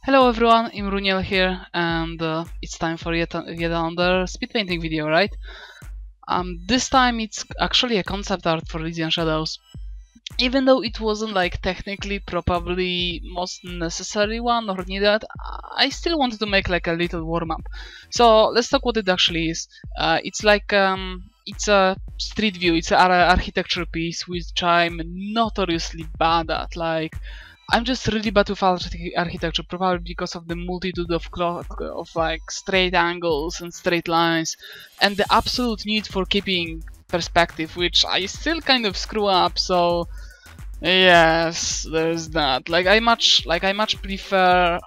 Hello everyone, I'm Runiel here, and it's time for yet another speed painting video, right? This time it's actually a concept art for Elysian Shadows. Even though it wasn't like technically probably most necessary one or needed, I still wanted to make like a little warm-up. So let's talk what it actually is. It's like it's a street view, it's an architecture piece which I'm notoriously bad at. Like, I'm just really bad with architecture, probably because of the multitude of like straight angles and straight lines, and the absolute need for keeping perspective, which I still kind of screw up. So yes, there's that. Like I much prefer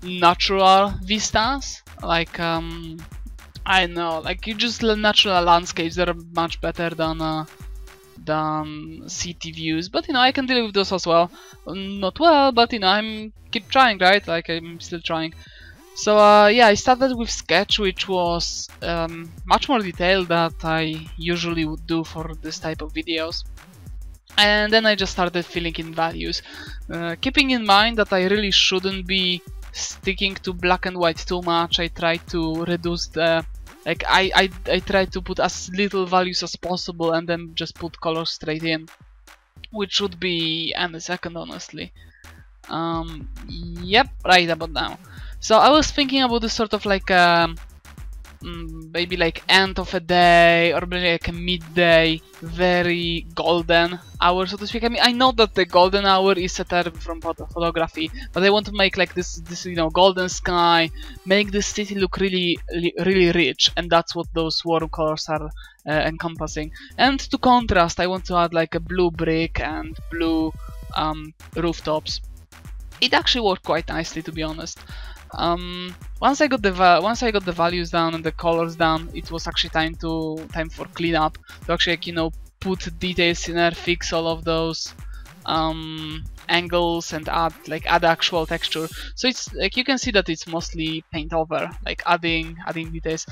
natural vistas. Like I know, like you just natural landscapes that are much better than city views, but you know I can deal with those as well. Not well, but you know I'm keep trying, right? Like I'm still trying. So yeah, I started with sketch, which was much more detailed than I usually would do for this type of videos. And then I just started filling in values, keeping in mind that I really shouldn't be sticking to black and white too much. I tried to reduce the I tried to put as little values as possible and then just put colors straight in, which would be any second, honestly. Yep, right about now. So I was thinking about this sort of like maybe like end of a day or maybe like a midday, very golden hour, so to speak. I mean, I know that the golden hour is a term from photography, but I want to make like this you know, golden sky, make the city look really rich, and that's what those warm colors are encompassing. And to contrast, I want to add like a blue brick and blue rooftops. It actually worked quite nicely, to be honest. Once I got the values down and the colors down, it was actually time for cleanup, to actually, like, you know, put details in there, fix all of those angles, and add actual texture. So it's like you can see that it's mostly paint over, like adding details.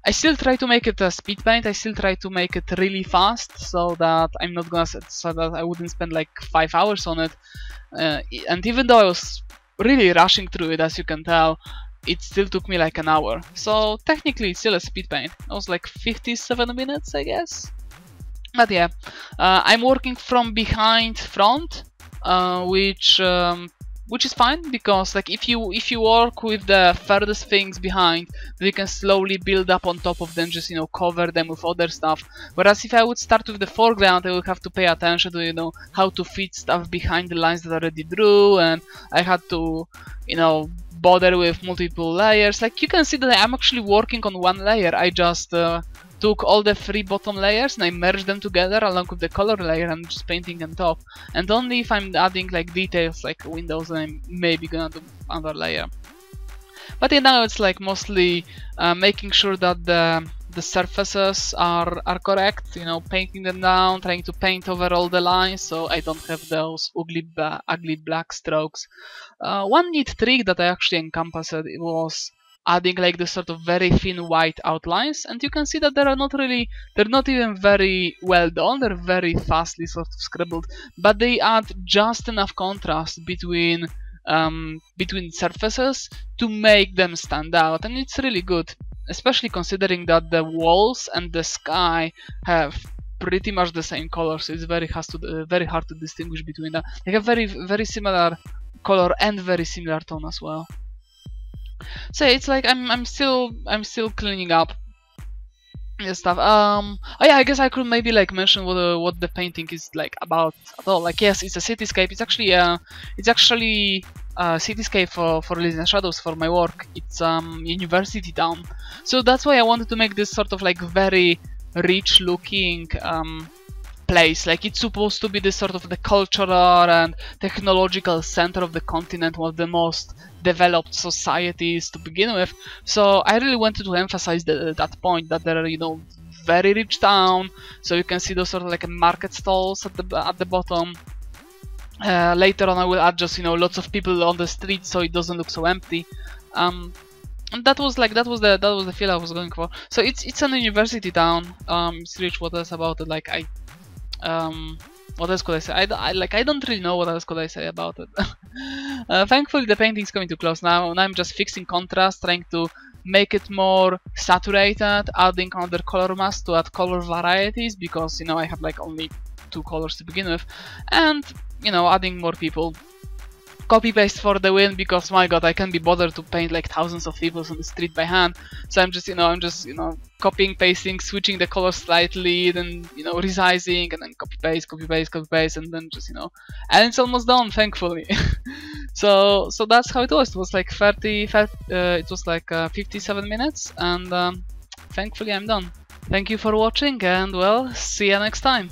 I still try to make it a speed paint. I still try to make it really fast, so that I wouldn't spend like 5 hours on it. And even though I was really rushing through it, as you can tell, it still took me like an hour. So technically it's still a speed paint. It was like 57 minutes, I guess. But yeah, I'm working from behind front, which is fine, because like if you work with the furthest things behind, then you can slowly build up on top of them, just, you know, cover them with other stuff. Whereas if I would start with the foreground, I would have to pay attention to, you know, how to fit stuff behind the lines that I already drew, and I had to, you know, bother with multiple layers. Like you can see that I'm actually working on one layer. I just took all the 3 bottom layers and I merged them together along with the color layer and just painting on top. And only if I'm adding like details like windows, then I'm maybe gonna do another layer. But yeah, now it's like mostly making sure that the surfaces are correct, you know, painting them down, trying to paint over all the lines so I don't have those ugly black strokes. One neat trick that I actually encompassed, it was adding like this sort of very thin white outlines, and you can see that they're not even very well done. They're very fastly sort of scribbled, but they add just enough contrast between surfaces to make them stand out, and it's really good, especially considering that the walls and the sky have pretty much the same color, so it's very hard to distinguish between them. They have very similar color and very similar tone as well. So it's like I'm still cleaning up this stuff. Oh yeah, I guess I could maybe like mention what the painting is like about at all. Like, yes, it's a cityscape. It's actually a cityscape for Elysian Shadows, for my work. It's university town. So that's why I wanted to make this sort of like very rich looking place. Like it's supposed to be this sort of the cultural and technological center of the continent, one of the most developed societies to begin with. So I really wanted to emphasize that point, that there are, you know, very rich town. So you can see those sort of like market stalls at the bottom. Later on I will add just, you know, lots of people on the street so it doesn't look so empty. And that was the feel I was going for. So it's an university town. It's rich. What else about it? Like what else could I say? I don't really know what else could I say about it. Thankfully, the painting's coming to close now, and I'm just fixing contrast, trying to make it more saturated, adding another color mask to add color varieties, because, you know, I have like only 2 colors to begin with, and, you know, adding more people. Copy paste for the win, because my god, I can't be bothered to paint like thousands of people on the street by hand. So I'm just copying, pasting, switching the colors slightly, then, you know, resizing, and then copy paste, and then just, you know, and it's almost done, thankfully. so that's how it was. It was like 57 minutes, and thankfully I'm done. Thank you for watching, and well, see you next time.